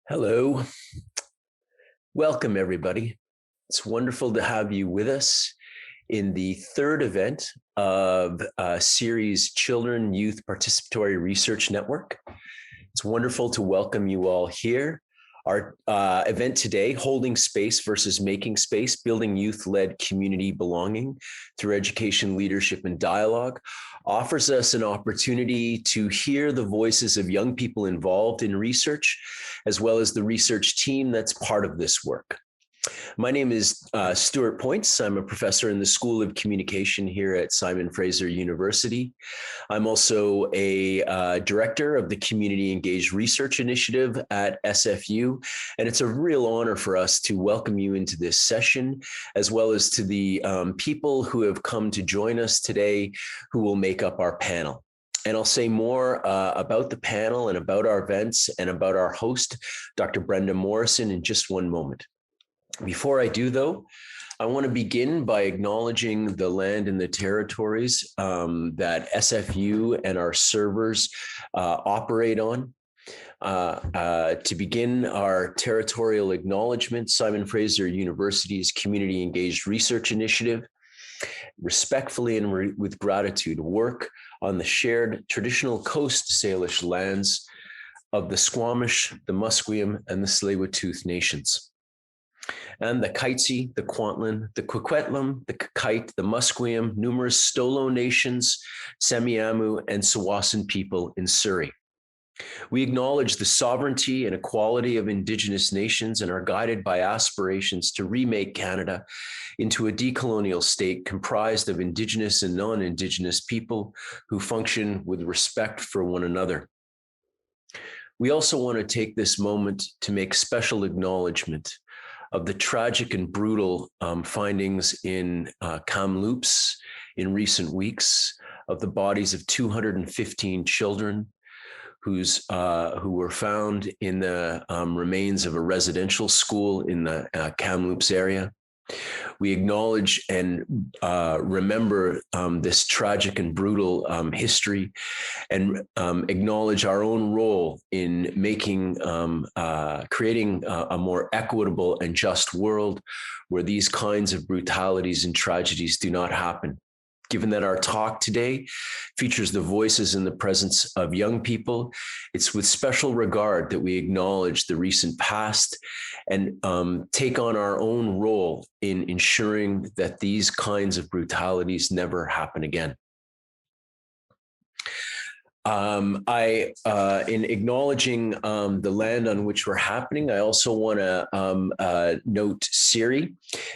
Hello. Welcome, everybody. It's wonderful to have you with us in the third event of CERi's Children Youth Participatory Research Network. It's wonderful to welcome you all here. Our event today, Holding Space versus Making Space, Building Youth-Led Community Belonging Through Education, Leadership, and Dialogue, offers us an opportunity to hear the voices of young people involved in research, as well as the research team that's part of this work. My name is Stuart Points. I'm a professor in the School of Communication here at Simon Fraser University. I'm also a director of the Community Engaged Research Initiative at SFU, and it's a real honor for us to welcome you into this session, as well as to the people who have come to join us today who will make up our panel. And I'll say more about the panel and about our events and about our host, Dr. Brenda Morrison, in just one moment. Before I do, though, I want to begin by acknowledging the land and the territories that SFU and our servers operate on. To begin our Territorial Acknowledgement, Simon Fraser University's Community Engaged Research Initiative respectfully and with gratitude work on the shared traditional Coast Salish lands of the Squamish, the Musqueam, and the Tsleil-Waututh nations. And the Kaitsi, the Kwantlen, the Coquitlam, the Kakite, the Musqueam, numerous Stolo nations, Semiahmoo, and Tsawwassen people in CERi. We acknowledge the sovereignty and equality of Indigenous nations and are guided by aspirations to remake Canada into a decolonial state comprised of Indigenous and non-Indigenous people who function with respect for one another. We also want to take this moment to make special acknowledgement of the tragic and brutal findings in Kamloops in recent weeks of the bodies of 215 children who were found in the remains of a residential school in the Kamloops area. We acknowledge and remember this tragic and brutal history, and acknowledge our own role in making, creating a more equitable and just world where these kinds of brutalities and tragedies do not happen. Given that our talk today features the voices and the presence of young people, it's with special regard that we acknowledge the recent past and take on our own role in ensuring that these kinds of brutalities never happen again. In acknowledging the land on which we're happening, I also want to note CERi.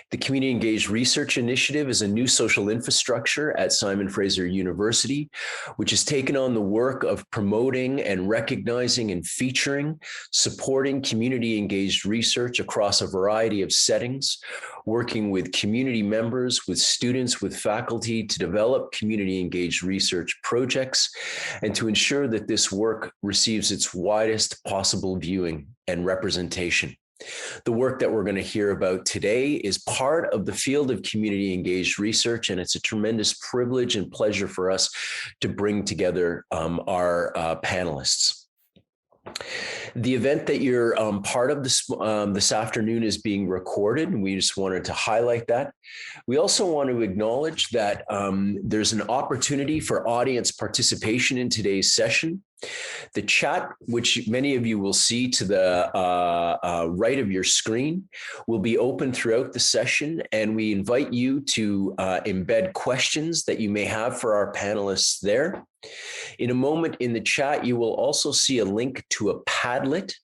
The Community Engaged Research Initiative is a new social infrastructure at Simon Fraser University, which has taken on the work of promoting and recognizing and featuring, supporting community engaged research across a variety of settings, working with community members, with students, with faculty to develop community engaged research projects, and to ensure that this work receives its widest possible viewing and representation. The work that we're going to hear about today is part of the field of community engaged research, and it's a tremendous privilege and pleasure for us to bring together our panelists. The event that you're part of this afternoon is being recorded, and we just wanted to highlight that. We also want to acknowledge that there's an opportunity for audience participation in today's session. The chat, which many of you will see to the right of your screen, will be open throughout the session, and we invite you to embed questions that you may have for our panelists there. In a moment in the chat, you will also see a link to a Padlet.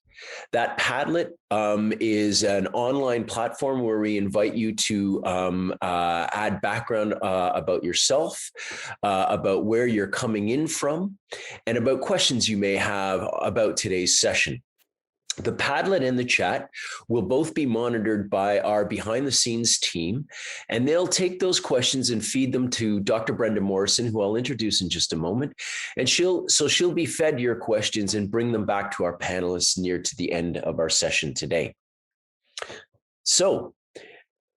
That Padlet is an online platform where we invite you to add background about yourself, about where you're coming in from, and about questions you may have about today's session. The Padlet and the chat will both be monitored by our behind the scenes team, and they'll take those questions and feed them to Dr. Brenda Morrison, who I'll introduce in just a moment. And she'll be fed your questions and bring them back to our panelists near to the end of our session today. So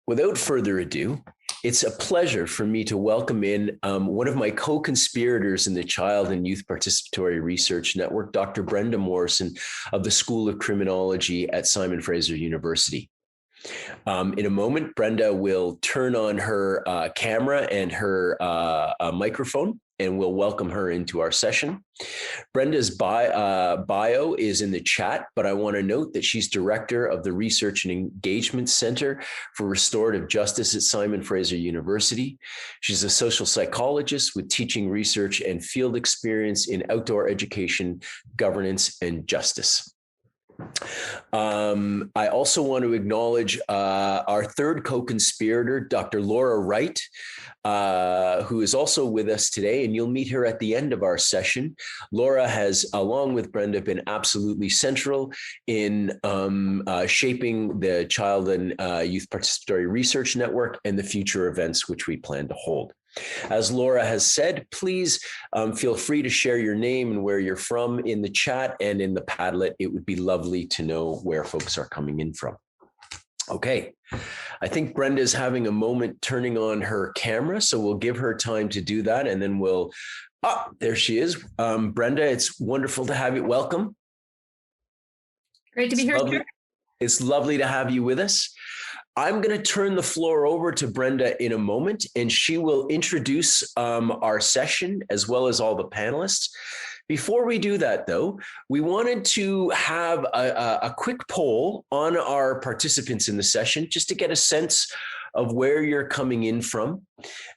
without further ado, it's a pleasure for me to welcome in one of my co-conspirators in the Child and Youth Participatory Research Network, Dr. Brenda Morrison of the School of Criminology at Simon Fraser University. In a moment, Brenda will turn on her camera and her microphone, and we'll welcome her into our session. Brenda's bio is in the chat, but I want to note that she's director of the Research and Engagement Center for Restorative Justice at Simon Fraser University. She's a social psychologist with teaching, research, and field experience in outdoor education, governance, and justice. I also want to acknowledge our third co-conspirator, Dr. Laura Wright, who is also with us today, and you'll meet her at the end of our session. Laura has, along with Brenda, been absolutely central in shaping the Child and Youth Participatory Research Network and the future events which we plan to hold. As Laura has said, please feel free to share your name and where you're from in the chat and in the Padlet. It would be lovely to know where folks are coming in from. Okay, I think Brenda's having a moment turning on her camera, so we'll give her time to do that, and then we'll, there she is. Brenda, it's wonderful to have you. Welcome. Great to be here. It's lovely to have you with us. I'm going to turn the floor over to Brenda in a moment, and she will introduce our session as well as all the panelists. Before we do that, though, we wanted to have a quick poll on our participants in the session just to get a sense of where you're coming in from.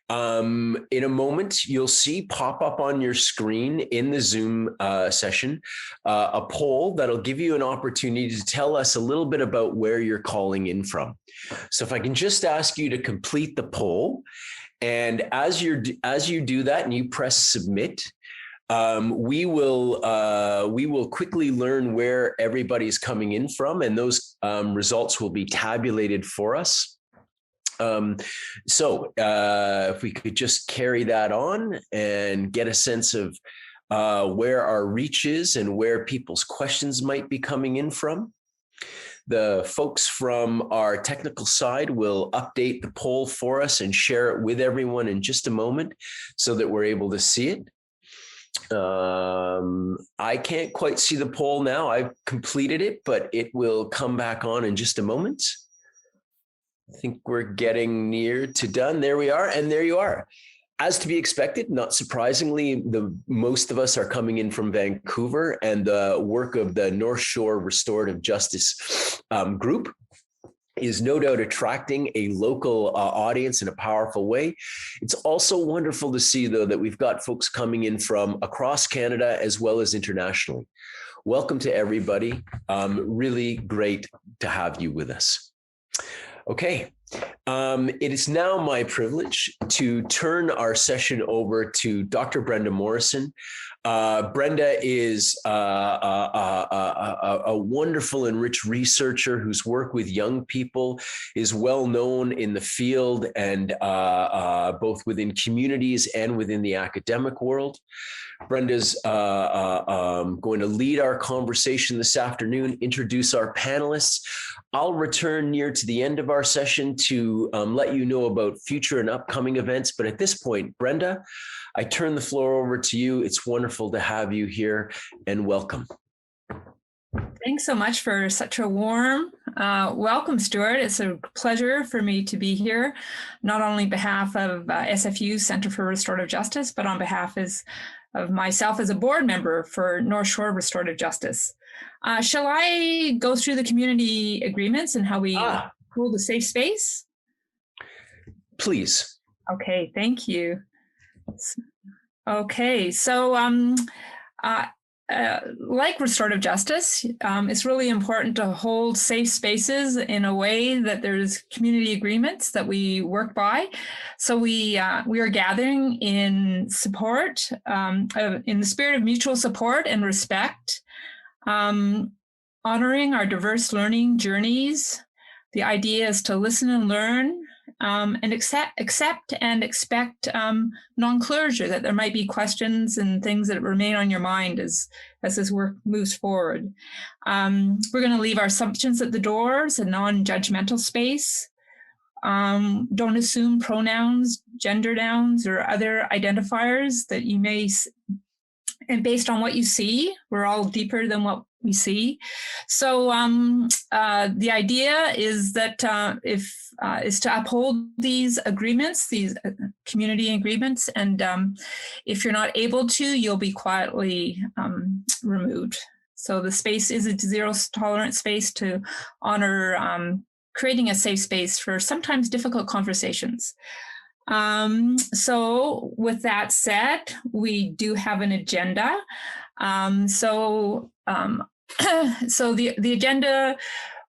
In a moment, you'll see pop up on your screen in the Zoom session a poll that'll give you an opportunity to tell us a little bit about where you're calling in from. So if I can just ask you to complete the poll, and as you do that and you press submit, we will quickly learn where everybody's coming in from, and those results will be tabulated for us. If we could just carry that on and get a sense of where our reach is and where people's questions might be coming in from. The folks from our technical side will update the poll for us and share it with everyone in just a moment so that we're able to see it. I can't quite see the poll now. I've completed it, but it will come back on in just a moment. I think we're getting near to done. There we are. And there you are. As to be expected, not surprisingly, most of us are coming in from Vancouver, and the work of the North Shore Restorative Justice group is no doubt attracting a local audience in a powerful way. It's also wonderful to see, though, that we've got folks coming in from across Canada as well as internationally. Welcome to everybody. Really great to have you with us. Okay, it is now my privilege to turn our session over to Dr. Brenda Morrison. Brenda is a wonderful and rich researcher whose work with young people is well known in the field and both within communities and within the academic world. Brenda's going to lead our conversation this afternoon, introduce our panelists. I'll return near to the end of our session to let you know about future and upcoming events. But at this point, Brenda, I turn the floor over to you. It's wonderful to have you here, and welcome. Thanks so much for such a warm welcome, Stuart. It's a pleasure for me to be here, not only on behalf of SFU Center for Restorative Justice, but on behalf of myself as a board member for North Shore Restorative Justice. Shall I go through the community agreements and how we hold a safe space? Please. Okay, thank you. Okay, so like restorative justice, it's really important to hold safe spaces in a way that there's community agreements that we work by. So we are gathering in support, in the spirit of mutual support and respect, honoring our diverse learning journeys. The idea is to listen and learn, and accept and expect non-closure, that there might be questions and things that remain on your mind as this work moves forward. We're going to leave our assumptions at the doors, a non-judgmental space. don't assume pronouns, gender nouns, or other identifiers that you may, and based on what you see, we're all deeper than what we see. So the idea is that is to uphold these agreements, these community agreements, and if you're not able to, you'll be quietly removed. So the space is a zero tolerance space to honor creating a safe space for sometimes difficult conversations. So with that said, we do have an agenda. So the agenda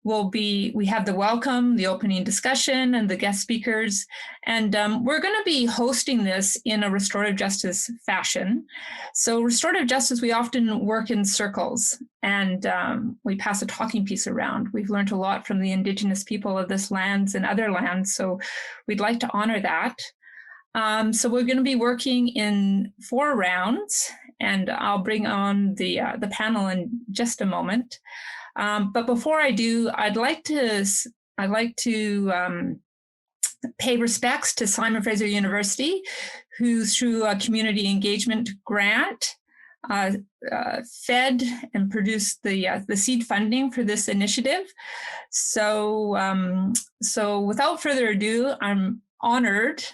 will be, we have the welcome, the opening discussion, and the guest speakers. And we're going to be hosting this in a restorative justice fashion. So restorative justice, we often work in circles, and we pass a talking piece around. We've learned a lot from the Indigenous people of this lands and other lands, so we'd like to honor that. So we're going to be working in 4 rounds, and I'll bring on the panel in just a moment. But before I do, I'd like to pay respects to Simon Fraser University, who through a community engagement grant fed and produced the seed funding for this initiative. So without further ado, I'm honored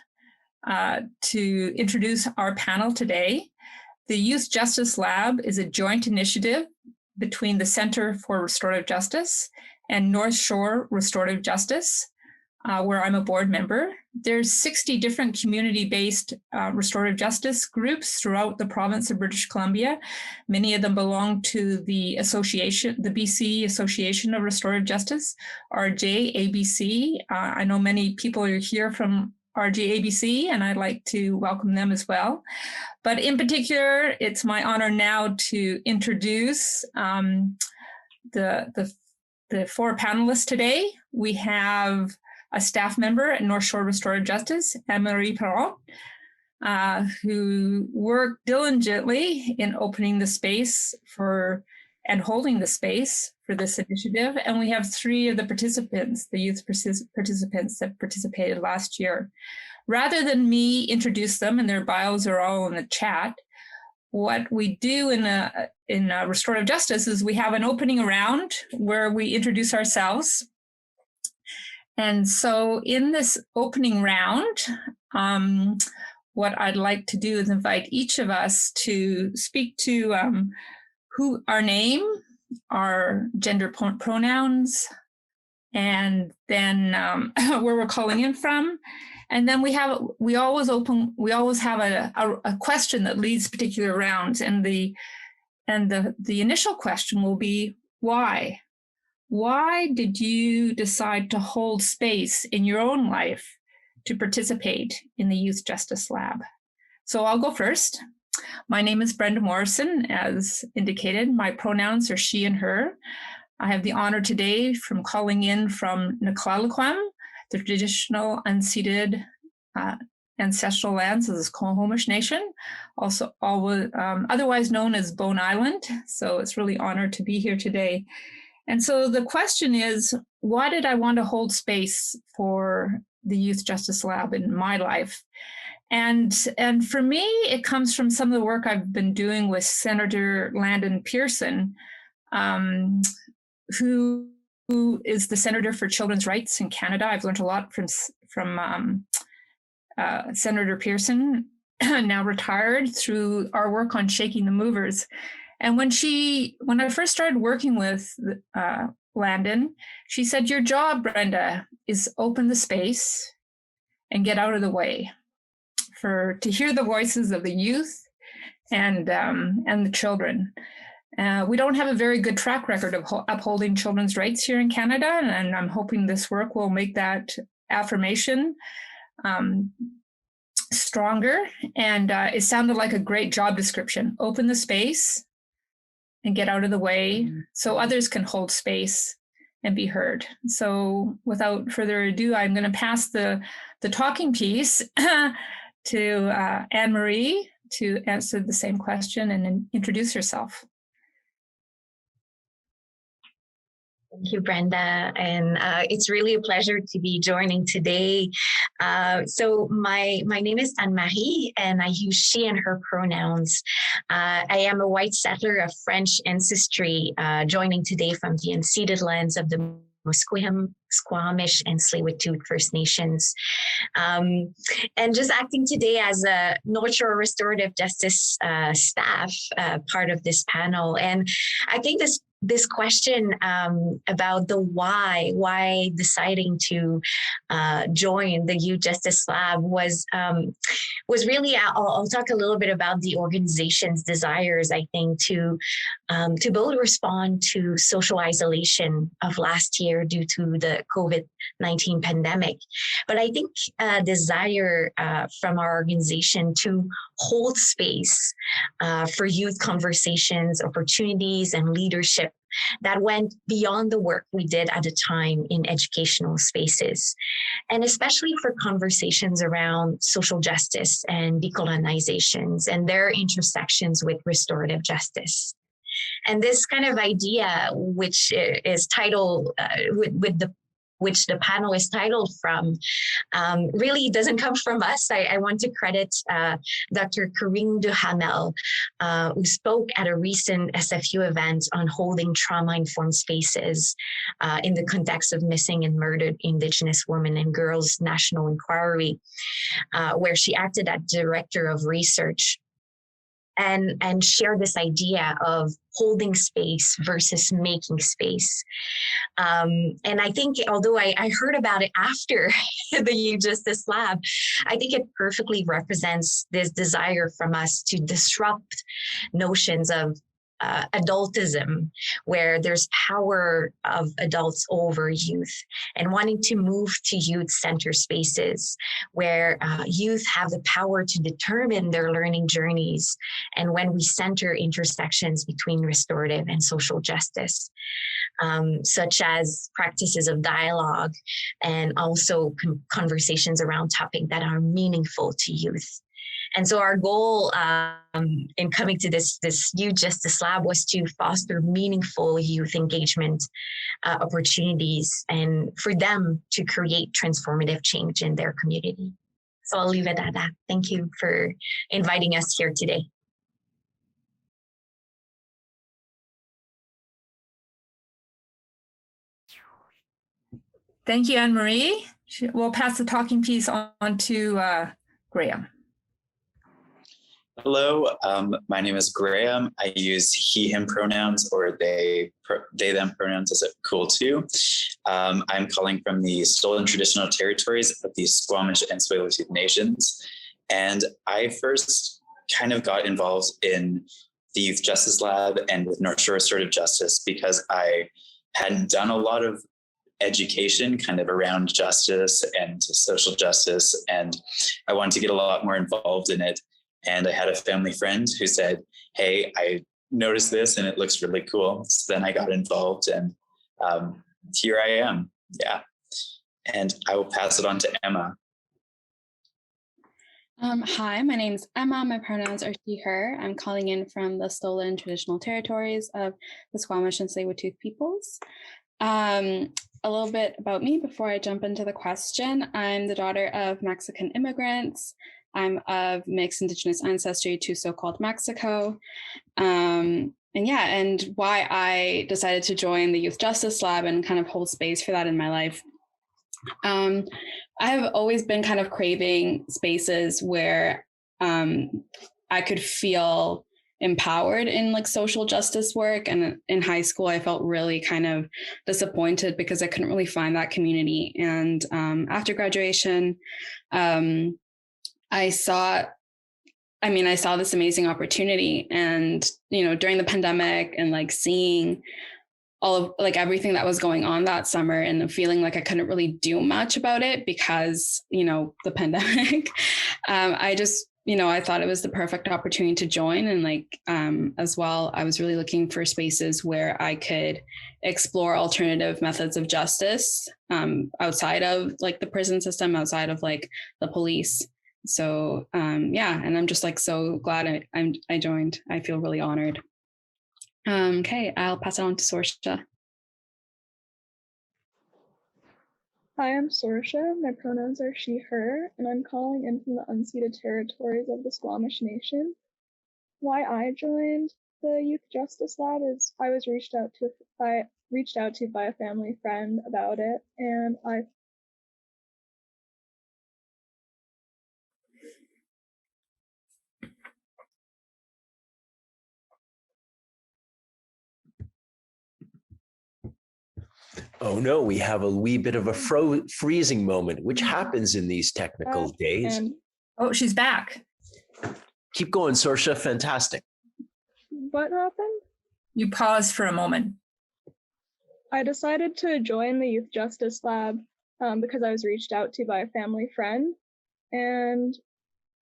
to introduce our panel today. The Youth Justice Lab is a joint initiative between the Center for Restorative Justice and North Shore Restorative Justice, where I'm a board member. There's 60 different community-based restorative justice groups throughout the province of British Columbia. Many of them belong to the association, the BC Association of Restorative Justice, RJABC. I know many people are here from RJABC, and I'd like to welcome them as well. But in particular, it's my honor now to introduce the 4 panelists today. We have a staff member at North Shore Restorative Justice, Anne-Marie Perron, who worked diligently in opening the space for and holding the space for this initiative. And we have 3 of the participants, the youth participants that participated last year. Rather than me introduce them, and their bios are all in the chat, what we do in restorative justice is we have an opening round where we introduce ourselves. And so in this opening round, what I'd like to do is invite each of us to speak to who our name, our gender pronouns, and then where we're calling in from. And then we always have a question that leads particular rounds. And the initial question will be, why? Why did you decide to hold space in your own life to participate in the Youth Justice Lab? So I'll go first. My name is Brenda Morrison, as indicated. My pronouns are she and her. I have the honor today from calling in from Niklalaquam, the traditional unceded ancestral lands of the Squamish Nation, also otherwise known as Bone Island. So it's really an honor to be here today. And so the question is, why did I want to hold space for the Youth Justice Lab in my life? And for me, it comes from some of the work I've been doing with Senator Landon Pearson, who is the Senator for Children's Rights in Canada. I've learned a lot from Senator Pearson, now retired, through our work on Shaking the Movers. And when I first started working with Landon, she said, "Your job, Brenda, is open the space and get out of the way to hear the voices of the youth and the children." We don't have a very good track record of upholding children's rights here in Canada, and I'm hoping this work will make that affirmation stronger. And it sounded like a great job description. Open the space and get out of the way so others can hold space and be heard. So without further ado, I'm going to pass the talking piece to Anne-Marie to answer the same question and introduce herself. Thank you, Brenda. And it's really a pleasure to be joining today. So my name is Anne-Marie, and I use she and her pronouns. I am a white settler of French ancestry, joining today from the unceded lands of the Musqueam, Squamish, and Tsleil-Waututh First Nations. And just acting today as a North Shore Restorative Justice staff, part of this panel. And I think this question about the why deciding to join the Youth Justice Lab was really, I'll talk a little bit about the organization's desires, I think, to both respond to social isolation of last year due to the COVID-19 pandemic. But I think a desire from our organization to hold space for youth conversations, opportunities, and leadership that went beyond the work we did at the time in educational spaces, and especially for conversations around social justice and decolonizations and their intersections with restorative justice. And this kind of idea, which is titled which the panel is titled from, really doesn't come from us. I want to credit Dr. Corinne Duhamel, who spoke at a recent SFU event on holding trauma-informed spaces in the context of missing and murdered Indigenous women and girls national inquiry, where she acted as director of research and share this idea of holding space versus making space. And I think, although I heard about it after the Youth Justice Lab, I think it perfectly represents this desire from us to disrupt notions of adultism, where there's power of adults over youth, and wanting to move to youth-centered spaces where youth have the power to determine their learning journeys, and when we center intersections between restorative and social justice, such as practices of dialogue and also conversations around topics that are meaningful to youth. And so our goal in coming to this Youth Justice Lab was to foster meaningful youth engagement opportunities and for them to create transformative change in their community. So I'll leave it at that. Thank you for inviting us here today. Thank you, Anne-Marie. We'll pass the talking piece on to Graham. Hello, my name is Graham. I use he, him pronouns or they, them pronouns as cool too. I'm calling from the stolen traditional territories of the Squamish and Tsleil-Waututh nations. And I first kind of got involved in the Youth Justice Lab and with North Shore Restorative Justice because I had done a lot of education kind of around justice and social justice, and I wanted to get a lot more involved in it. And I had a family friend who said, hey, I noticed this and it looks really cool. So then I got involved, and here I am. Yeah. And I will pass it on to Emma. Hi, my name is Emma. My pronouns are she, her. I'm calling in from the stolen traditional territories of the Squamish and Tsleil-Waututh peoples. A little bit about me before I jump into the question. I'm the daughter of Mexican immigrants. I'm of mixed Indigenous ancestry to so-called Mexico. And why I decided to join the Youth Justice Lab and kind of hold space for that in my life. I have always been kind of craving spaces where I could feel empowered in like social justice work. And in high school, I felt really kind of disappointed because I couldn't really find that community. And after graduation, I saw this amazing opportunity, and, during the pandemic and like seeing all of like everything that was going on that summer and feeling like I couldn't really do much about it because, the pandemic, I thought it was the perfect opportunity to join. And as well, I was really looking for spaces where I could explore alternative methods of justice outside of like the prison system, outside of like the police. So and I'm just like so glad I joined. I feel really honored. Okay, I'll pass it on to Sorcha. Hi, I'm Sorcha. My pronouns are she, her, and I'm calling in from the unceded territories of the Squamish Nation. Why I joined the Youth Justice Lab is I was reached out to by a family friend about it, and I Oh no, we have a wee bit of a freezing moment, which happens in these technical days. and Oh, she's back. Keep going, Sorcha. Fantastic. what happened? You paused for a moment. I decided to join the Youth Justice Lab because I was reached out to by a family friend, and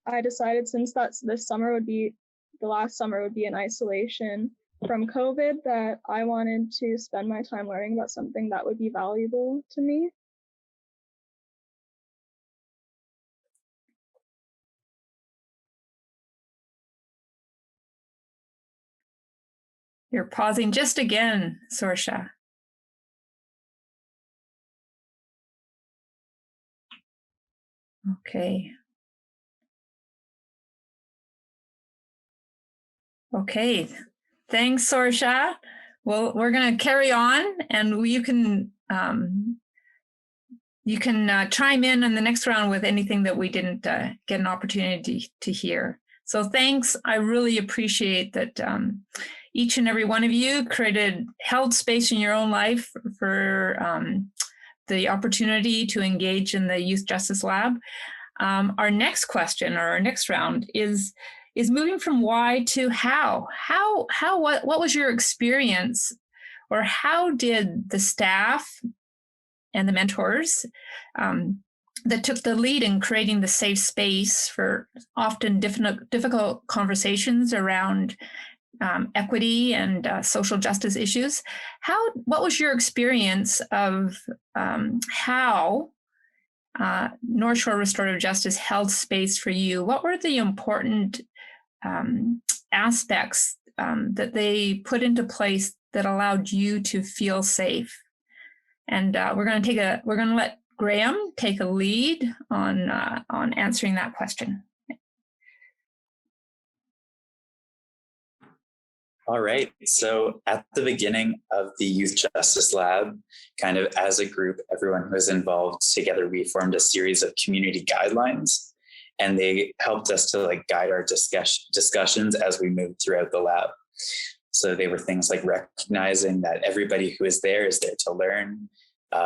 I decided since this summer would be the last summer would be in isolation from COVID, that I wanted to spend my time learning about something that would be valuable to me. You're pausing just again, Sorcha. Okay. Okay. Thanks, Sorcha. Well, we're going to carry on, and you can chime in the next round with anything that we didn't get an opportunity to hear. So thanks. I really appreciate that each and every one of you held space in your own life for the opportunity to engage in the Youth Justice Lab. Our next question, or our next round, is moving from why to how. What was your experience, or how did the staff and the mentors that took the lead in creating the safe space for often difficult conversations around equity and social justice issues? What was your experience of how North Shore Restorative Justice held space for you? What were the important aspects that they put into place that allowed you to feel safe? And we're going to let Graham take a lead on answering that question. All right. So at the beginning of the Youth Justice Lab, kind of as a group, everyone who was involved together, we formed a series of community guidelines, and they helped us to guide our discussions as we moved throughout the lab. So they were things like recognizing that everybody who is there to learn,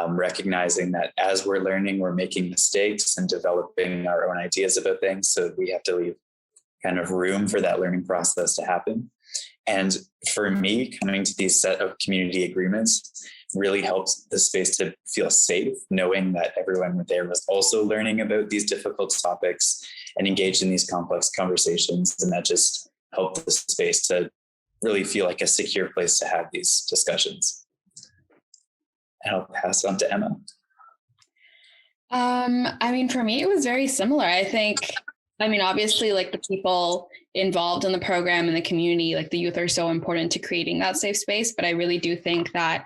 recognizing that as we're learning, we're making mistakes and developing our own ideas about things. So we have to leave kind of room for that learning process to happen. And for me, coming to these set of community agreements really helped the space to feel safe, knowing that everyone there was also learning about these difficult topics and engaged in these complex conversations. And that just helped the space to really feel like a secure place to have these discussions. And I'll pass on to Emma. For me, it was very similar. Obviously, the people involved in the program and the community, the youth, are so important to creating that safe space. But I really do think that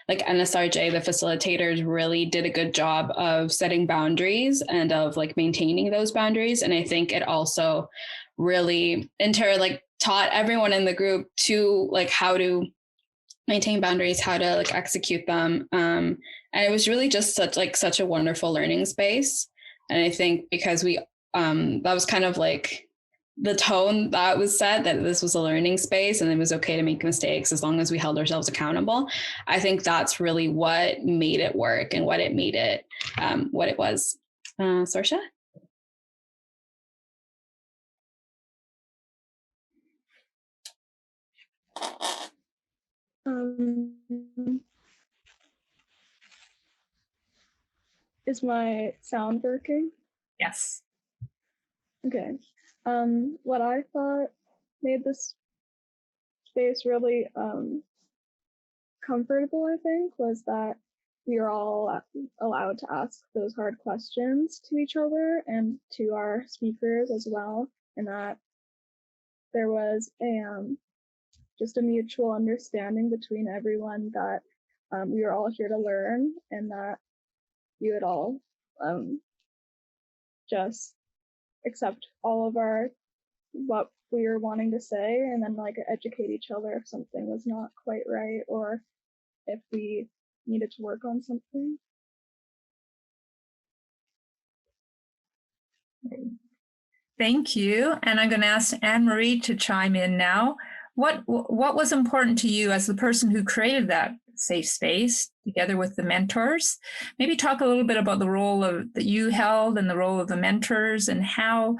NSRJ, the facilitators, really did a good job of setting boundaries and of maintaining those boundaries. And I think it also really taught everyone in the group to how to maintain boundaries, how to execute them. And it was really just such a wonderful learning space. And I think because that was kind of the tone that was set, that this was a learning space and it was okay to make mistakes as long as we held ourselves accountable. I think that's really what made it work and what it made it what it was. Sorcha? Is my sound working? Yes. Okay. What I thought made this space really comfortable, I think, was that we are all allowed to ask those hard questions to each other and to our speakers as well, and that there was just a mutual understanding between everyone that we are all here to learn, and that you at all. Just accept all of what we were wanting to say, and then like educate each other if something was not quite right or if we needed to work on something. Thank you. And I'm going to ask Anne-Marie to chime in now. What was important to you as the person who created that safe space together with the mentors? Maybe talk a little bit about the role that you held and the role of the mentors and how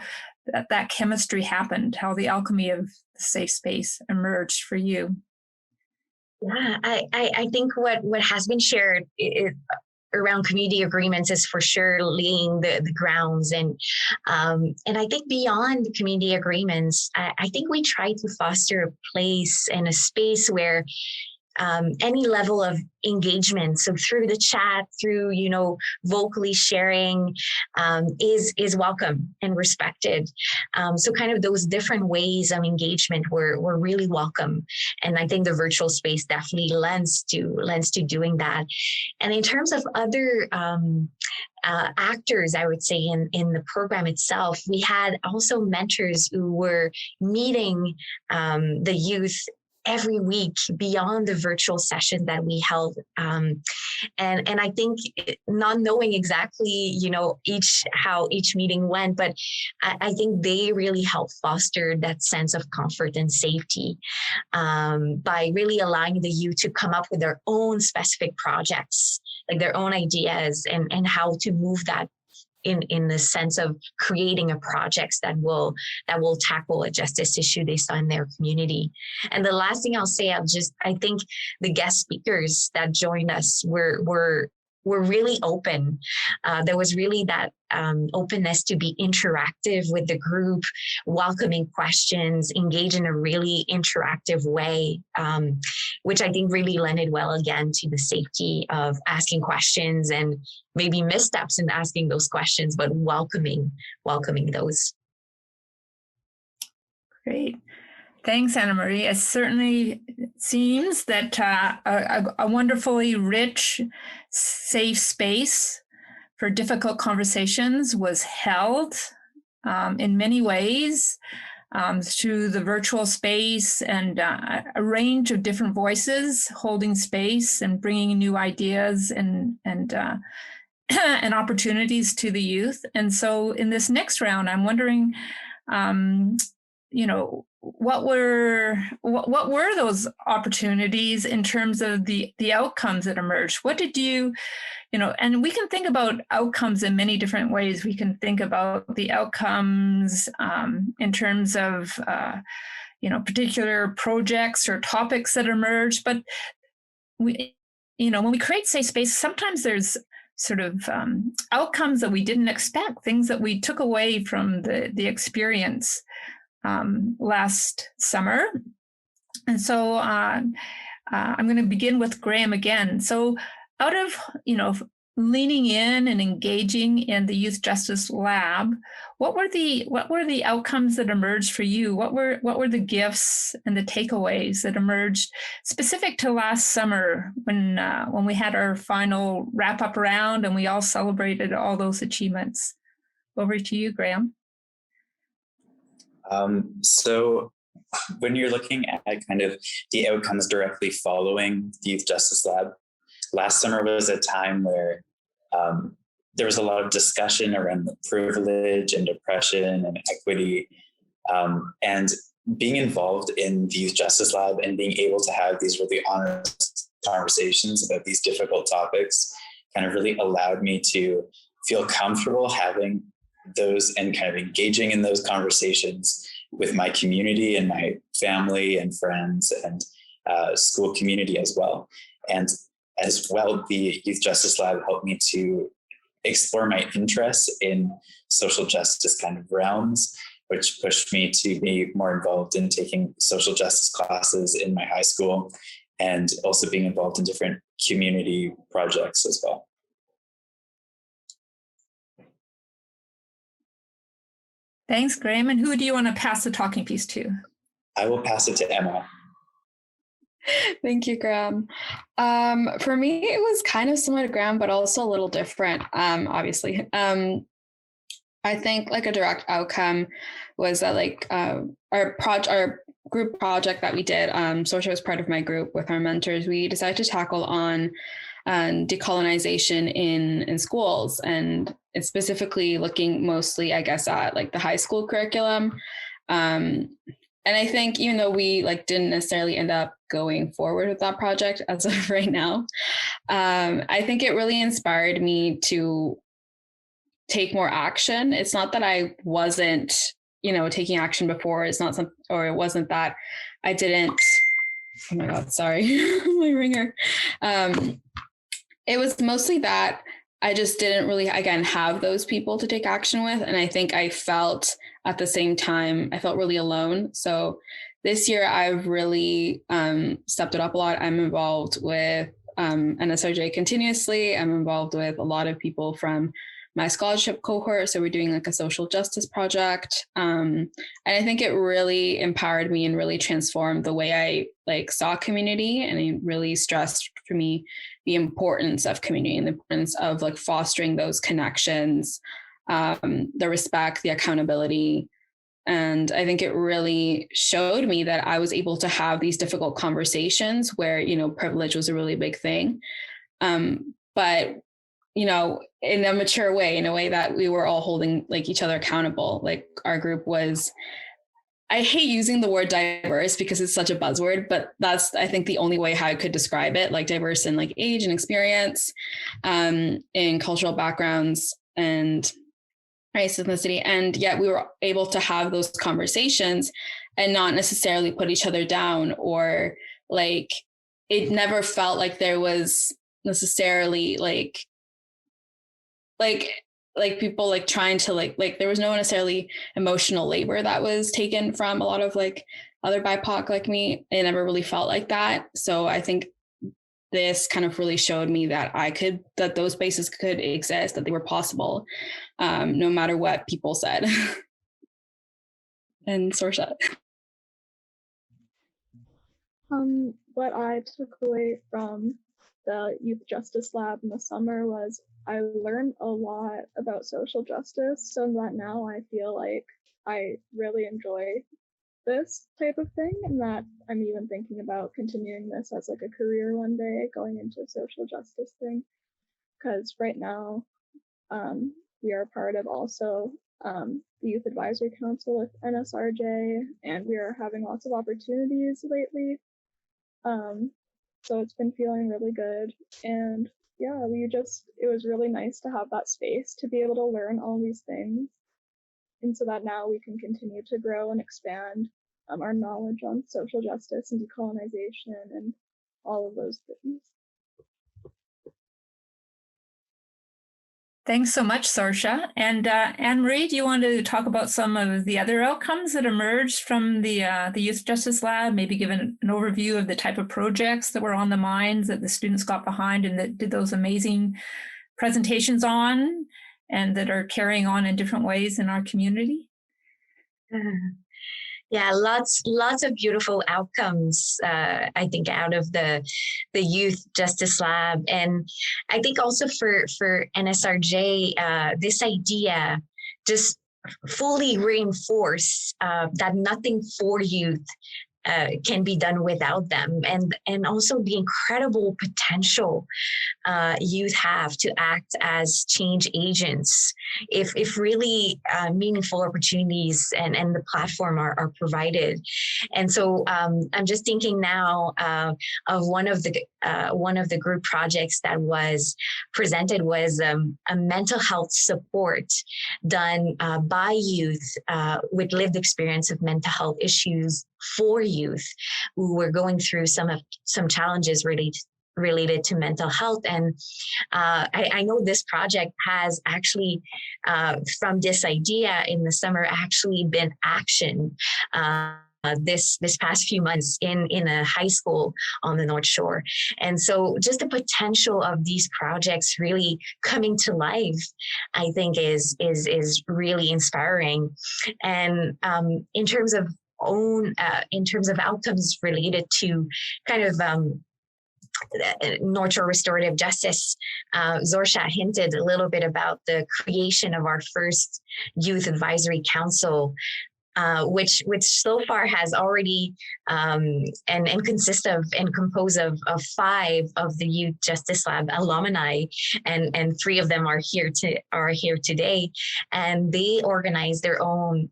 that chemistry happened, how the alchemy of the safe space emerged for you. Yeah, I think what has been shared around community agreements is for sure laying the grounds, and I think beyond community agreements, I think we try to foster a place and a space where any level of engagement, so through the chat, through vocally sharing, is welcome and respected. So kind of those different ways of engagement were really welcome, and I think the virtual space definitely lends to doing that. And in terms of other actors, I would say in the program itself, we had also mentors who were meeting the youth every week beyond the virtual session that we held. And I think not knowing exactly, how each meeting went, but I think they really helped foster that sense of comfort and safety by really allowing the youth to come up with their own specific projects, like their own ideas and how to move that in the sense of creating a project that will tackle a justice issue they saw in their community. And the last thing I'll say, I think the guest speakers that joined us were really open. There was really that openness to be interactive with the group, welcoming questions, engage in a really interactive way, which I think really lended well again to the safety of asking questions and maybe missteps in asking those questions, but welcoming those. Great. Thanks, Anna-Marie. It certainly seems that a wonderfully rich, safe space for difficult conversations was held in many ways through the virtual space and a range of different voices holding space and bringing new ideas and opportunities to the youth. And so in this next round, I'm wondering, what were those opportunities in terms of the outcomes that emerged? What did you, and we can think about outcomes in many different ways. We can think about the outcomes in terms of, particular projects or topics that emerge. But when we create safe space, sometimes there's sort of outcomes that we didn't expect, things that we took away from the experience last summer. And so I'm going to begin with Graham again. So out of, leaning in and engaging in the Youth Justice Lab, what were the outcomes that emerged for you? What were the gifts and the takeaways that emerged specific to last summer when we had our final wrap up round and we all celebrated all those achievements? Over to you, Graham. So when you're looking at kind of the outcomes directly following the Youth Justice Lab, last summer was a time where there was a lot of discussion around privilege and oppression and equity, and being involved in the Youth Justice Lab and being able to have these really honest conversations about these difficult topics kind of really allowed me to feel comfortable having those and kind of engaging in those conversations with my community and my family and friends and school community as well. And as well, the Youth Justice Lab helped me to explore my interests in social justice kind of realms, which pushed me to be more involved in taking social justice classes in my high school and also being involved in different community projects as well. Thanks, Graham. And who do you want to pass the talking piece to? I will pass it to Emma. Thank you, Graham. For me, it was kind of similar to Graham, but also a little different, obviously. I think like a direct outcome was that like our group project that we did, Sorcha was part of my group with our mentors. We decided to tackle on decolonization in schools, and it's specifically looking mostly, I guess, at like the high school curriculum. And I think even though we like didn't necessarily end up going forward with that project as of right now, I think it really inspired me to take more action. It's not that I wasn't, taking action before. It's not or it wasn't that I didn't. Oh my God, sorry, my ringer. It was mostly that I just didn't really, again, have those people to take action with. And I think I felt at the same time, I felt really alone. So this year I've really stepped it up a lot. I'm involved with NSRJ continuously. I'm involved with a lot of people from my scholarship cohort. So we're doing like a social justice project. And I think it really empowered me and really transformed the way I like saw community. And it really stressed for me the importance of community and the importance of like fostering those connections, the respect, the accountability. And I think it really showed me that I was able to have these difficult conversations where, privilege was a really big thing. But in a mature way, in a way that we were all holding like each other accountable. Like our group was, I hate using the word diverse because it's such a buzzword, but that's, I think, the only way how I could describe it, like diverse in like age and experience, in cultural backgrounds and race, ethnicity. And yet we were able to have those conversations and not necessarily put each other down, or like, it never felt like there was necessarily like people like trying to like there was no necessarily emotional labor that was taken from a lot of like other BIPOC like me. It never really felt like that. So I think this kind of really showed me that that those spaces could exist, that they were possible, no matter what people said. And Sorcha. What I took away from the Youth Justice Lab in the summer was I learned a lot about social justice, so that now I feel like I really enjoy this type of thing, and that I'm even thinking about continuing this as like a career one day, going into a social justice thing, because right now we are part of also the Youth Advisory Council with NSRJ, and we are having lots of opportunities lately. So it's been feeling really good, and yeah, it was really nice to have that space to be able to learn all these things, and so that now we can continue to grow and expand our knowledge on social justice and decolonization and all of those things. Thanks so much, Sorcha. And Anne-Marie, do you want to talk about some of the other outcomes that emerged from the Youth Justice Lab? Maybe give an overview of the type of projects that were on the minds that the students got behind and that did those amazing presentations on, and that are carrying on in different ways in our community? Yeah, lots of beautiful outcomes, I think, out of the Youth Justice Lab. And I think also for NSRJ, this idea just fully reinforce that nothing for youth can be done without them, and also the incredible potential youth have to act as change agents if really meaningful opportunities and the platform are provided. And so I'm just thinking now of one of the group projects that was presented was a mental health support done by youth with lived experience of mental health issues for youth who were going through some challenges related to mental health. And I know this project has actually, from this idea in the summer, actually been action this past few months in a high school on the North Shore. And so just the potential of these projects really coming to life, I think is really inspiring. And in terms of own, in terms of outcomes related to kind of Shore Restorative Justice. Sorcha hinted a little bit about the creation of our first Youth Advisory Council, which so far has already and consists of and composed of 5 of the Youth Justice Lab alumni, and 3 of them are here today, and they organized their own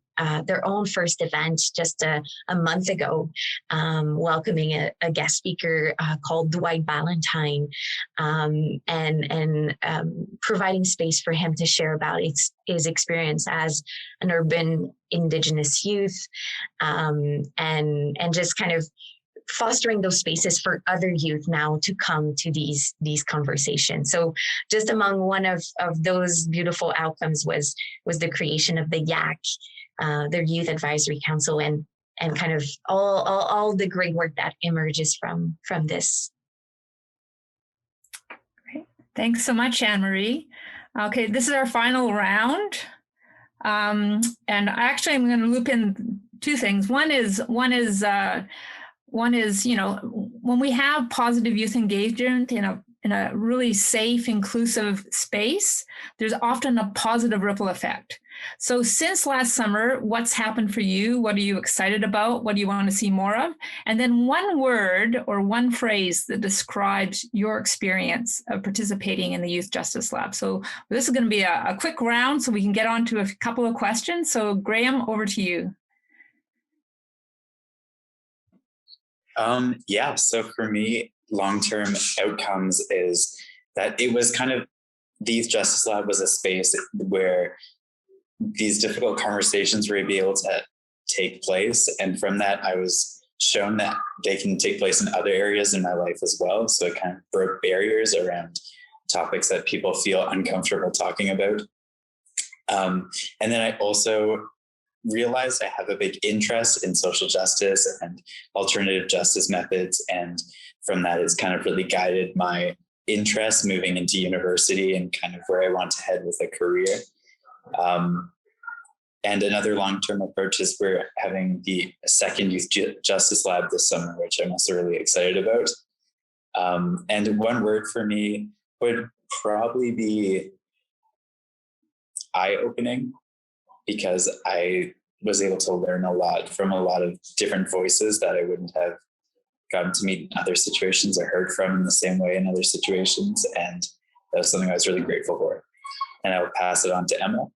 first event just a month ago, welcoming a guest speaker called Dwight Ballantyne, and providing space for him to share about his experience as an urban Indigenous youth, and just kind of fostering those spaces for other youth now to come to these conversations. So just among one of those beautiful outcomes was the creation of the YAC, their Youth Advisory Council, and kind of all the great work that emerges from this. Great. Thanks so much, Anne-Marie. Okay, this is our final round. And actually I'm going to loop in 2 things. One is, you know, when we have positive youth engagement in a really safe, inclusive space, there's often a positive ripple effect. So since last summer, what's happened for you? What are you excited about? What do you want to see more of? And then one word or one phrase that describes your experience of participating in the Youth Justice Lab. So this is going to be a quick round so we can get on to a couple of questions. So Graham, over to you. Yeah, so for me, long-term outcomes is that it was kind of, the Youth Justice Lab was a space where these difficult conversations were able to take place. And from that, I was shown that they can take place in other areas in my life as well. So it kind of broke barriers around topics that people feel uncomfortable talking about. And then I also realized I have a big interest in social justice and alternative justice methods. And from that, it's kind of really guided my interest moving into university and kind of where I want to head with a career. And another long-term approach is we're having the second Youth Justice Lab this summer, which I'm also really excited about. And one word for me would probably be eye-opening, because I was able to learn a lot from a lot of different voices that I wouldn't have gotten to meet in other situations or heard from in the same way in other situations. And that was something I was really grateful for. And I will pass it on to Emma.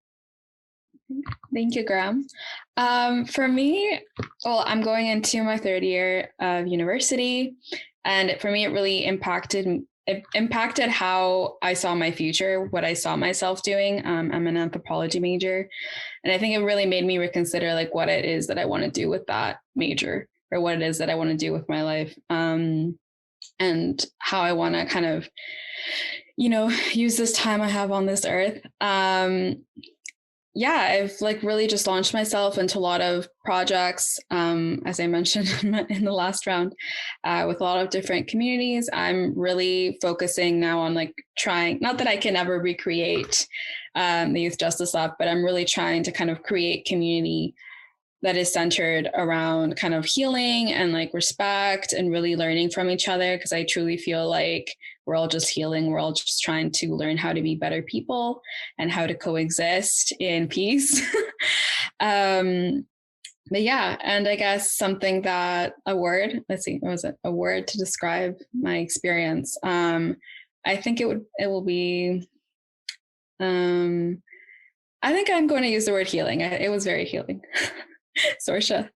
Thank you, Graham. For me, well, I'm going into my 3rd year of university, and for me, it really impacted how I saw my future, what I saw myself doing. I'm an anthropology major, and I think it really made me reconsider like what it is that I want to do with that major, or what it is that I want to do with my life, and how I want to kind of, you know, use this time I have on this earth. Yeah, I've like really just launched myself into a lot of projects, as I mentioned in the last round, with a lot of different communities. I'm really focusing now on like trying, not that I can ever recreate the Youth Justice Lab, but I'm really trying to kind of create community that is centered around kind of healing and like respect and really learning from each other, because I truly feel like we're all just healing. We're all just trying to learn how to be better people and how to coexist in peace. But yeah, and I guess something that a word to describe my experience. I think it will be, I think I'm going to use the word healing. It was very healing. Sorcha.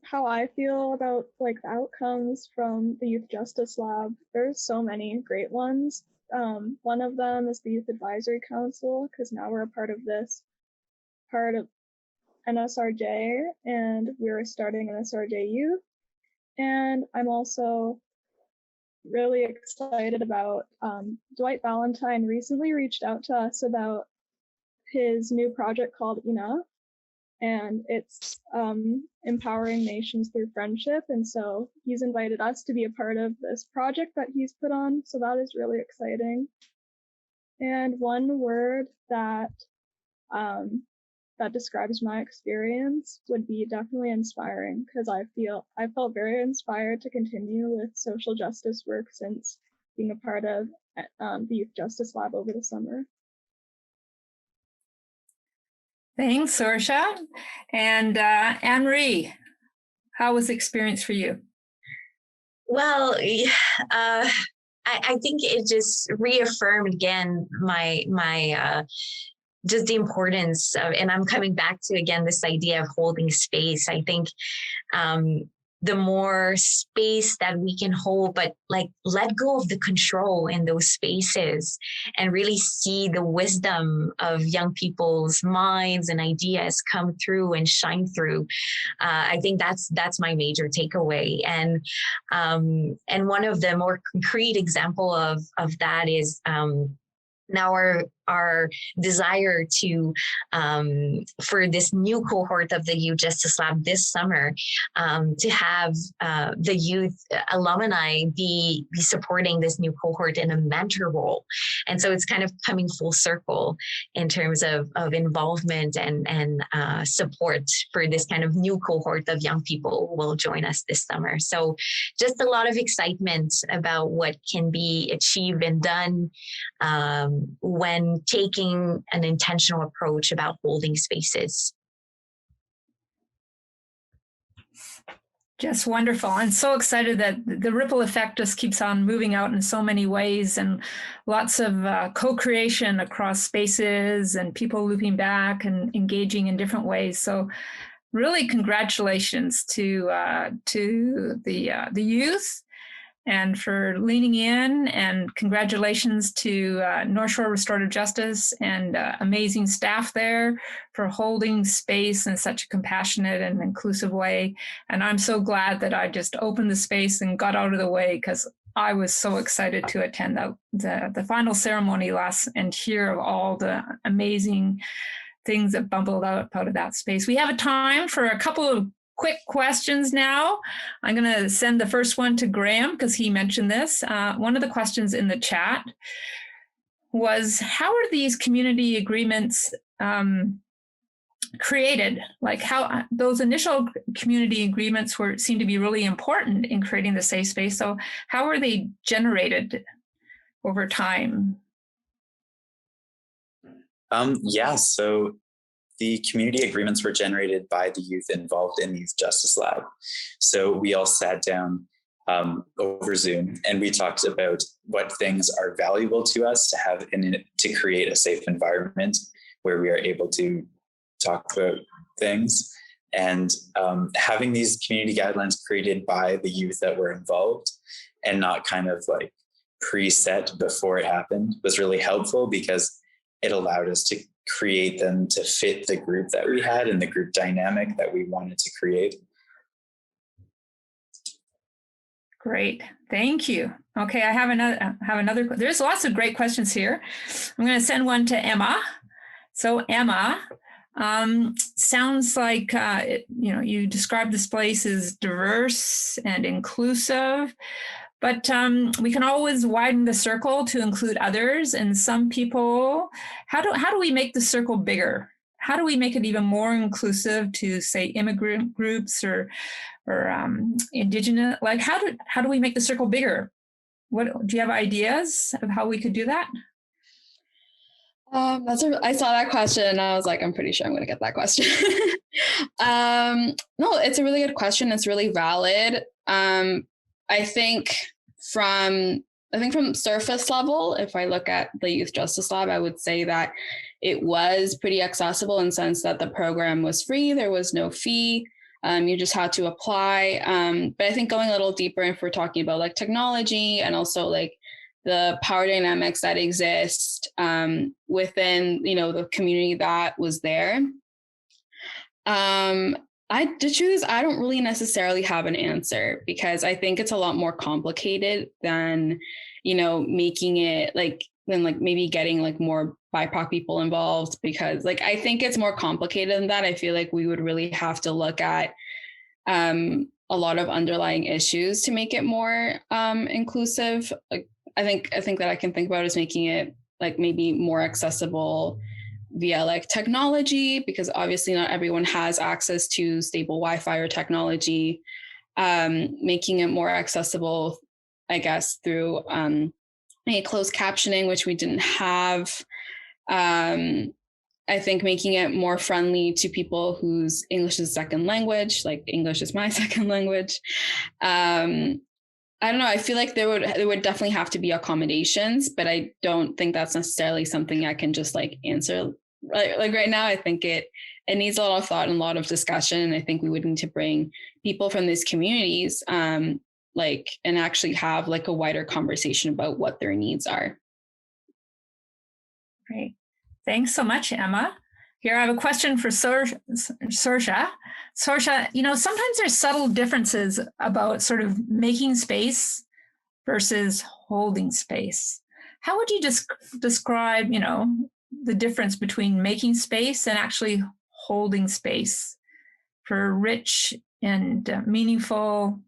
How I feel about like the outcomes from the Youth Justice Lab, there's so many great ones. One of them is the Youth Advisory Council, because now we're a part of NSRJ, and we're starting NSRJ Youth. And I'm also really excited about Dwight Ballantyne recently reached out to us about his new project called Enough, and it's empowering nations through friendship. And so he's invited us to be a part of this project that he's put on. So that is really exciting. And one word that that describes my experience would be definitely inspiring, because I felt very inspired to continue with social justice work since being a part of the Youth Justice Lab over the summer. Thanks, Sorcha. And Anne-Marie, how was the experience for you? Well, I think it just reaffirmed again my just the importance of, and I'm coming back to again this idea of holding space. I think the more space that we can hold, but like let go of the control in those spaces and really see the wisdom of young people's minds and ideas come through and shine through. I think that's my major takeaway. And one of the more concrete example of that is now our desire to for this new cohort of the Youth Justice Lab this summer to have the youth alumni be supporting this new cohort in a mentor role. And so it's kind of coming full circle in terms of involvement and support for this kind of new cohort of young people who will join us this summer. So just a lot of excitement about what can be achieved and done when taking an intentional approach about holding spaces. Just wonderful. I'm so excited that the ripple effect just keeps on moving out in so many ways, and lots of co-creation across spaces and people looping back and engaging in different ways. So really congratulations to the youth and for leaning in, and congratulations to North Shore Restorative Justice and amazing staff there for holding space in such a compassionate and inclusive way. And I'm so glad that I just opened the space and got out of the way, because I was so excited to attend the final ceremony last and hear of all the amazing things that bubbled out of that space. We have a time for a couple of quick questions now. I'm going to send the first one to Graham because he mentioned this. One of the questions in the chat was, how are these community agreements created? Like how those initial community agreements seem to be really important in creating the safe space. So how are they generated over time? So the community agreements were generated by the youth involved in the Youth Justice Lab. So we all sat down over Zoom and we talked about what things are valuable to us to have in it to create a safe environment where we are able to talk about things. And having these community guidelines created by the youth that were involved and not kind of like preset before it happened was really helpful, because it allowed us to create them to fit the group that we had and the group dynamic that we wanted to create. Great, thank you. Okay, I have another. There's lots of great questions here. I'm going to send one to Emma. So Emma, sounds like you described this place as diverse and inclusive, but we can always widen the circle to include others and some people. How do we make the circle bigger? How do we make it even more inclusive to, say, immigrant groups or indigenous? Like, how do we make the circle bigger? What do you have ideas of how we could do that? I saw that question and I was like, I'm pretty sure I'm going to get that question. No, it's a really good question. It's really valid. I think from surface level, if I look at the Youth Justice Lab, I would say that it was pretty accessible in the sense that the program was free. There was no fee. You just had to apply. But I think going a little deeper, if we're talking about like technology and also like the power dynamics that exist within, the community that was there. The truth is, I don't really necessarily have an answer, because I think it's a lot more complicated than, making it than maybe getting like more BIPOC people involved, because I think it's more complicated than that. I feel like we would really have to look at a lot of underlying issues to make it more inclusive. I think that I can think about is making it like maybe more accessible via like technology, because obviously not everyone has access to stable Wi-Fi or technology, making it more accessible, I guess, through closed captioning, which we didn't have. I think making it more friendly to people whose English is second language, like English is my second language. I don't know. I feel like there would definitely have to be accommodations, but I don't think that's necessarily something I can just like answer. Like right now, I think it needs a lot of thought and a lot of discussion. And I think we would need to bring people from these communities, and actually have like a wider conversation about what their needs are. Great. Thanks so much, Emma. Here I have a question for Sorcha. Sorcha, sometimes there's subtle differences about sort of making space versus holding space. How would you describe, the difference between making space and actually holding space for rich and meaningful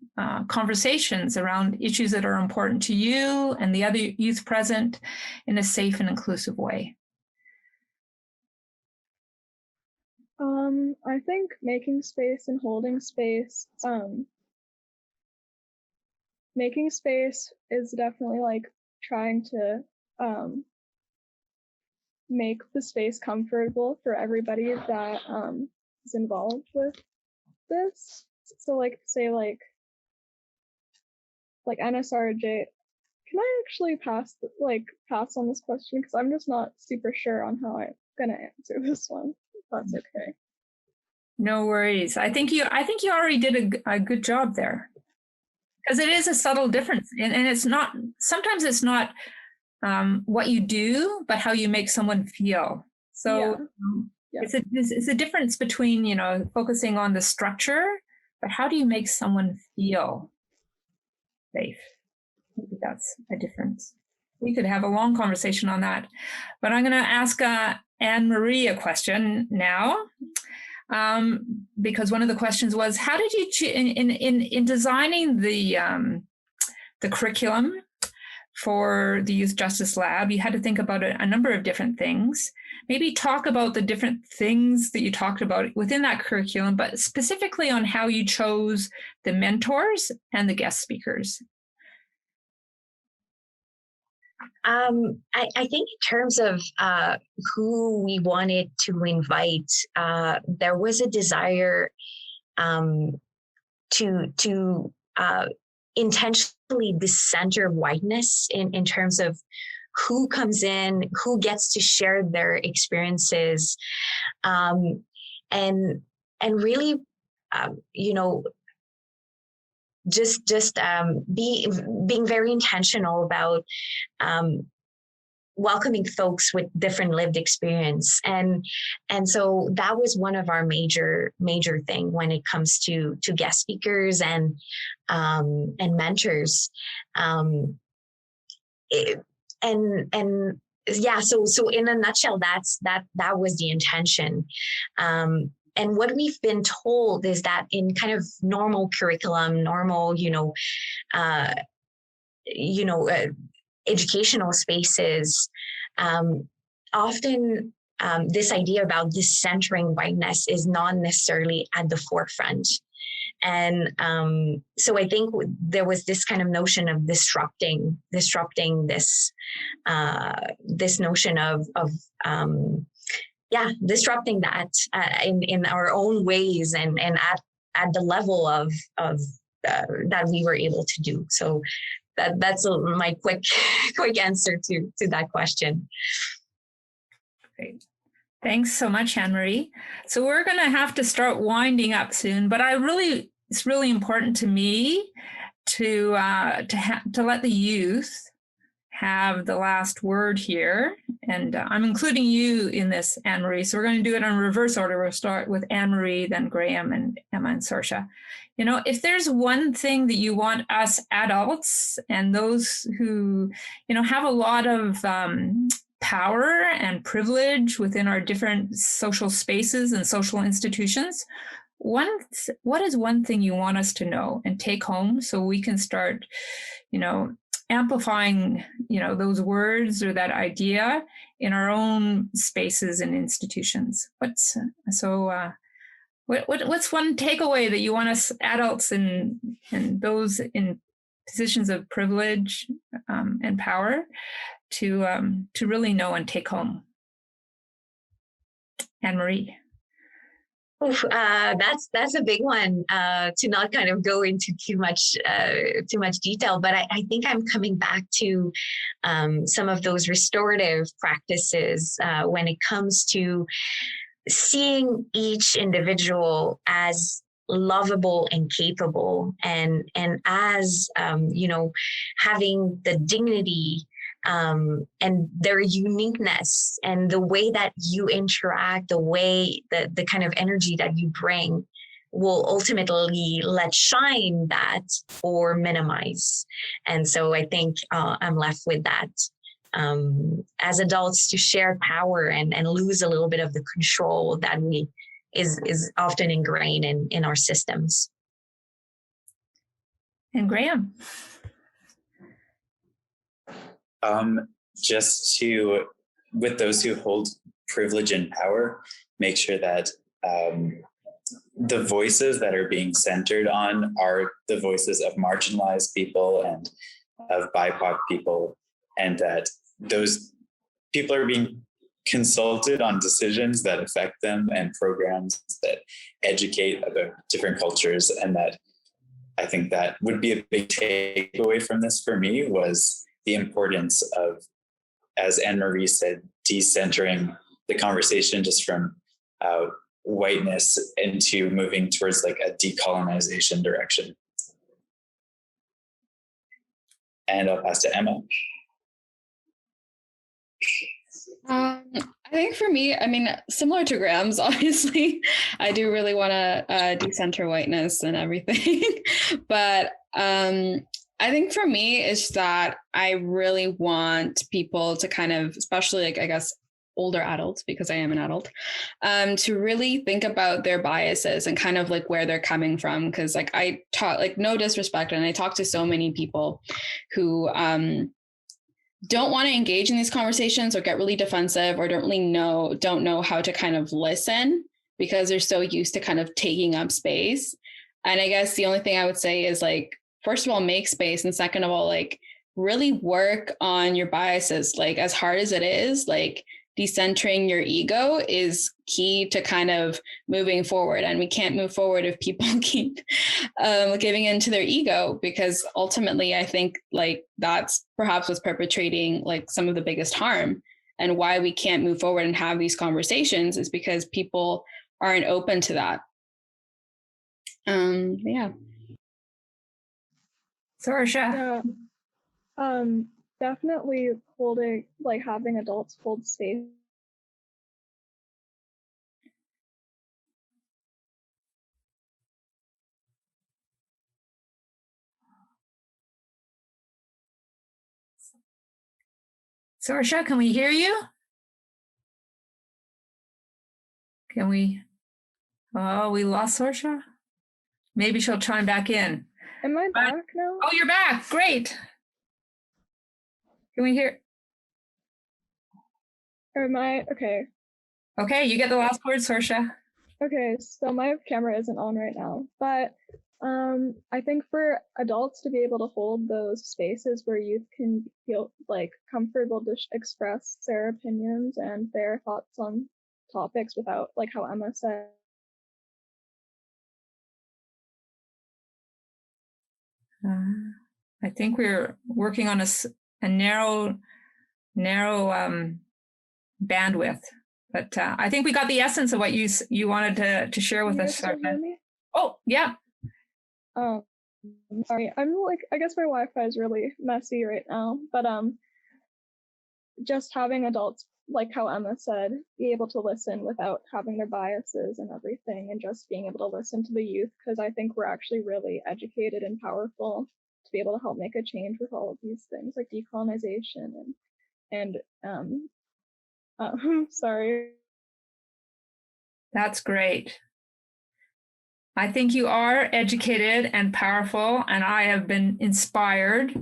conversations around issues that are important to you and the other youth present in a safe and inclusive way? I think making space and holding space, making space is definitely like trying to make the space comfortable for everybody that is involved with this. So like say like NSRJ, can I actually pass on this question, because I'm just not super sure on how I'm gonna answer this one. That's okay. No worries. I think you already did a good job there, because it is a subtle difference, and it's not. Sometimes it's not what you do, but how you make someone feel. So yeah. It's a difference between focusing on the structure, but how do you make someone feel safe? I think that's a difference. We could have a long conversation on that, but I'm going to ask Anne-Marie a question now, because one of the questions was, how did you in designing the curriculum for the Youth Justice Lab, you had to think about a number of different things. Maybe talk about the different things that you talked about within that curriculum, but specifically on how you chose the mentors and the guest speakers. I think in terms of who we wanted to invite, there was a desire to intentionally decenter whiteness in terms of who comes in, who gets to share their experiences, and really, being very intentional about welcoming folks with different lived experience, and so that was one of our major thing when it comes to guest speakers and mentors, so in a nutshell, that was the intention. And what we've been told is that in kind of normal curriculum, normal, educational spaces, often this idea about decentering whiteness is not necessarily at the forefront. And so I think there was this kind of notion of disrupting this notion of disrupting that in our own ways and at the level of that we were able to do. So that's my quick answer to that question. Great. Thanks so much, Anne-Marie. So we're going to have to start winding up soon, but it's really important to me to let the youth have the last word here. And I'm including you in this, Anne-Marie. So we're going to do it in reverse order. We'll start with Anne-Marie, then Graham and Emma and Sorcha. If there's one thing that you want us adults and those who, have a lot of power and privilege within our different social spaces and social institutions, what is one thing you want us to know and take home so we can start, amplifying, those words or that idea in our own spaces and institutions. What's one takeaway that you want us adults and those in positions of privilege and power to really know and take home? Anne-Marie. That's a big one, to not kind of go into too much detail, but I think I'm coming back to some of those restorative practices when it comes to seeing each individual as lovable and capable, and as having the dignity and their uniqueness, and the way that you interact, the way that the kind of energy that you bring will ultimately let shine that or minimize. And so I think I'm left with that. As adults, to share power and lose a little bit of the control that is often ingrained in our systems. And Graham. Just to, with those who hold privilege and power, make sure that the voices that are being centered on are the voices of marginalized people and of BIPOC people, and that those people are being consulted on decisions that affect them and programs that educate about different cultures. And that I think that would be a big takeaway from this for me, was the importance of, as Anne-Marie said, decentering the conversation just from whiteness into moving towards like a decolonization direction. And I'll pass to Emma. I think for me, similar to Graham's, obviously, I do really want to decenter whiteness and everything. But I think for me, it's that I really want people to kind of, especially I guess, older adults, because I am an adult, to really think about their biases and kind of like where they're coming from. Because I taught, no disrespect, and I talk to so many people who don't want to engage in these conversations or get really defensive or don't know how to kind of listen, because they're so used to kind of taking up space. And I guess the only thing I would say is first of all, make space. And second of all, really work on your biases. As hard as it is, decentering your ego is key to kind of moving forward. And we can't move forward if people keep giving into their ego, because ultimately I think that's perhaps what's perpetrating some of the biggest harm. And why we can't move forward and have these conversations is because people aren't open to that. Yeah. Sorcha. Yeah. Definitely holding, having adults hold space. Sorcha, can we hear you? Can we? Oh, we lost Sorcha. Maybe she'll chime back in. Am I back now? Oh, you're back. Great. Can we hear? Or am I? Okay. Okay, you get the last word, Sorcha. Okay, so my camera isn't on right now, but I think for adults to be able to hold those spaces where youth can feel comfortable to express their opinions and their thoughts on topics without, how Emma said. I think we're working on a narrow bandwidth, but I think we got the essence of what you wanted to share with us. Oh, yeah. Sorry, I'm I guess my Wi-Fi is really messy right now, but just having adults, how Emma said, be able to listen without having their biases and everything, and just being able to listen to the youth, because I think we're actually really educated and powerful to be able to help make a change with all of these things, like decolonization and sorry. That's great. I think you are educated and powerful, and I have been inspired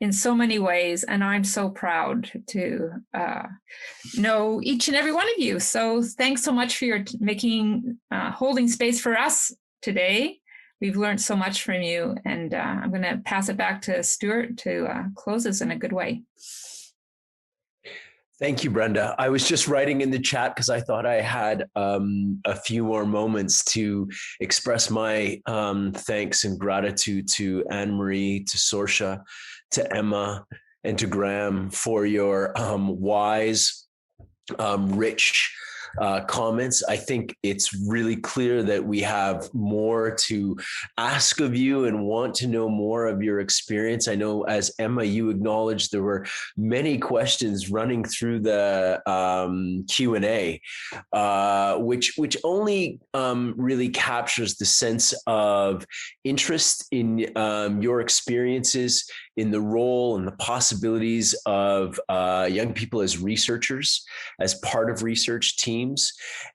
in so many ways, and I'm so proud to know each and every one of you. So thanks so much for your holding space for us today. We've learned so much from you, and I'm going to pass it back to Stuart to close us in a good way. Thank you, Brenda. I was just writing in the chat because I thought I had a few more moments to express my thanks and gratitude to Anne-Marie, to Sorcha, to Emma, and to Graham for your wise, rich comments. I think it's really clear that we have more to ask of you and want to know more of your experience. I know, as Emma, you acknowledged there were many questions running through the Q&A, which only really captures the sense of interest in your experiences, in the role and the possibilities of young people as researchers, as part of research teams.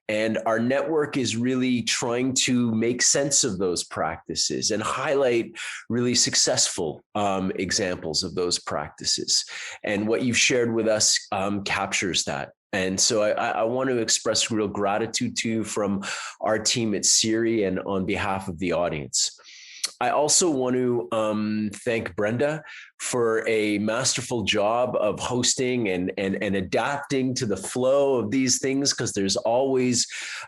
And our network is really trying to make sense of those practices and highlight really successful examples of those practices. And what you've shared with us captures that. And so I want to express real gratitude to you from our team at CERi and on behalf of the audience. I also want to thank Brenda for a masterful job of hosting and adapting to the flow of these things, because there's always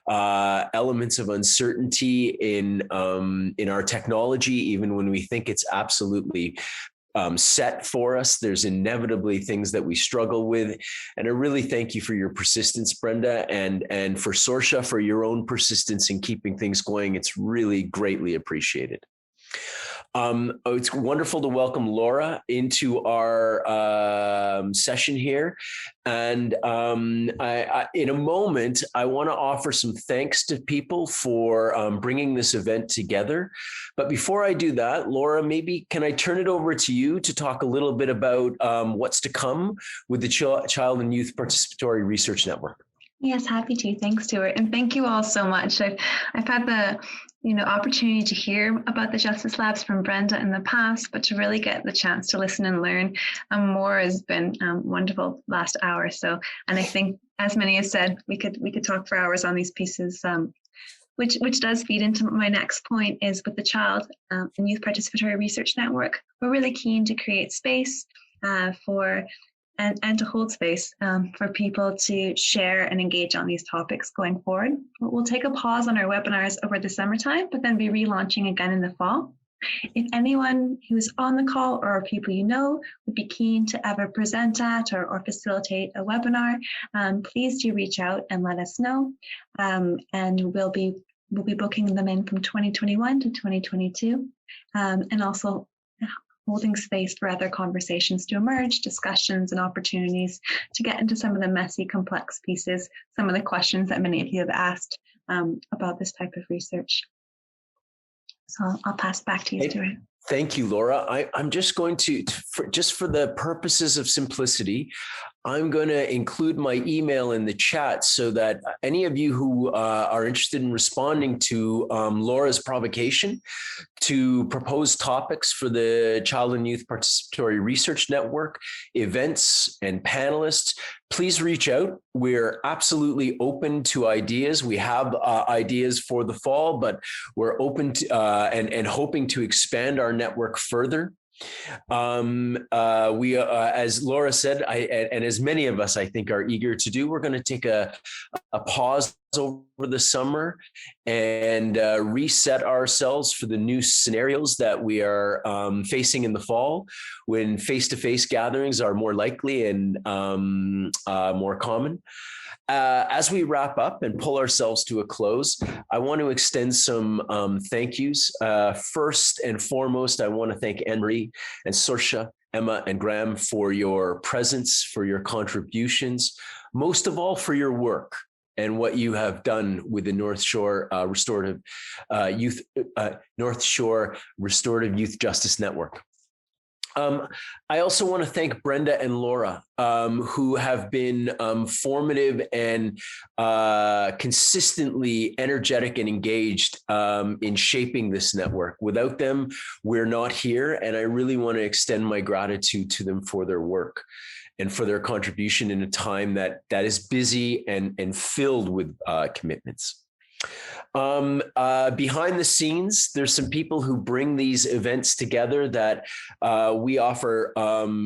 elements of uncertainty in our technology, even when we think it's absolutely set for us. There's inevitably things that we struggle with. And I really thank you for your persistence, Brenda, and for Sorcha for your own persistence in keeping things going. It's really greatly appreciated. It's wonderful to welcome Laura into our session here. And in a moment, I want to offer some thanks to people for bringing this event together. But before I do that, Laura, maybe can I turn it over to you to talk a little bit about what's to come with the Child and Youth Participatory Research Network? Yes, happy to. Thanks, Stuart. And thank you all so much. I've had the opportunity to hear about the Justice Labs from Brenda in the past, but to really get the chance to listen and learn more has been wonderful last hour. So, and I think, as many have said, we could talk for hours on these pieces, which does feed into my next point. Is with the Child and Youth Participatory Research Network, we're really keen to create space and to hold space for people to share and engage on these topics going forward. We'll take a pause on our webinars over the summertime, but then be relaunching again in the fall. If anyone who's on the call or people you know would be keen to ever present at or facilitate a webinar, please do reach out and let us know. And we'll be booking them in from 2021 to 2022, and also holding space for other conversations to emerge, discussions and opportunities to get into some of the messy, complex pieces, some of the questions that many of you have asked about this type of research. So I'll pass back to you, Stuart. Thank you, Laura. I'm just going to just for the purposes of simplicity, I'm going to include my email in the chat so that any of you who are interested in responding to Laura's provocation to propose topics for the Child and Youth Participatory Research Network, events and panelists, please reach out. We're absolutely open to ideas. We have ideas for the fall, but we're open to and hoping to expand our network further. As Laura said, and as many of us, I think, are eager to do, we're going to take a pause over the summer and reset ourselves for the new scenarios that we are facing in the fall, when face-to-face gatherings are more likely and more common. As we wrap up and pull ourselves to a close, I want to extend some thank yous. First and foremost, I want to thank Anne-Marie and Sorcha, Emma and Graham for your presence, for your contributions, most of all for your work and what you have done with the North Shore Restorative Youth Justice Network. I also want to thank Brenda and Laura, who have been formative and consistently energetic and engaged in shaping this network. Without them, we're not here. And I really want to extend my gratitude to them for their work and for their contribution in a time that is busy and filled with commitments. Behind the scenes, there's some people who bring these events together that we offer,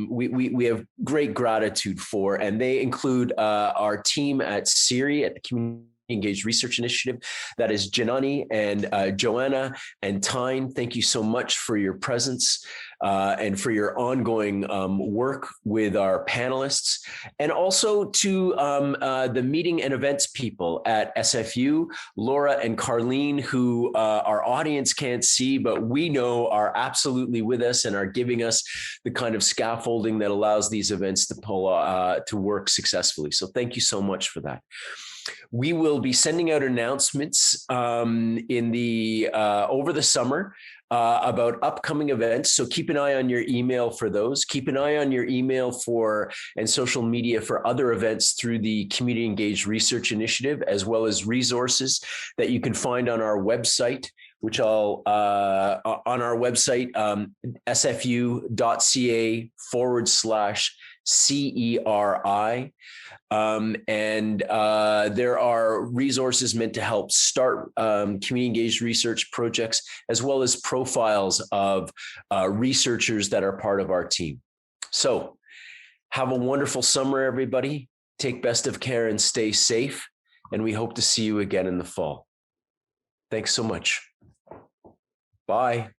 we have great gratitude for, and they include our team at CERi, at the Community Engaged Research Initiative. That is Janani and Joanna and Tyne. Thank you so much for your presence and for your ongoing work with our panelists, and also to the meeting and events people at SFU, Laura and Carlene, who our audience can't see, but we know are absolutely with us and are giving us the kind of scaffolding that allows these events to pull to work successfully. So thank you so much for that. We will be sending out announcements in the over the summer about upcoming events. So keep an eye on your email for those. Keep an eye on your email for and social media for other events through the Community Engaged Research Initiative, as well as resources that you can find on our website, which I'll on our website, sfu.ca/CERi. There are resources meant to help start community engaged research projects, as well as profiles of researchers that are part of our team. So have a wonderful summer, everybody. Take best of care and stay safe. And we hope to see you again in the fall. Thanks so much. Bye.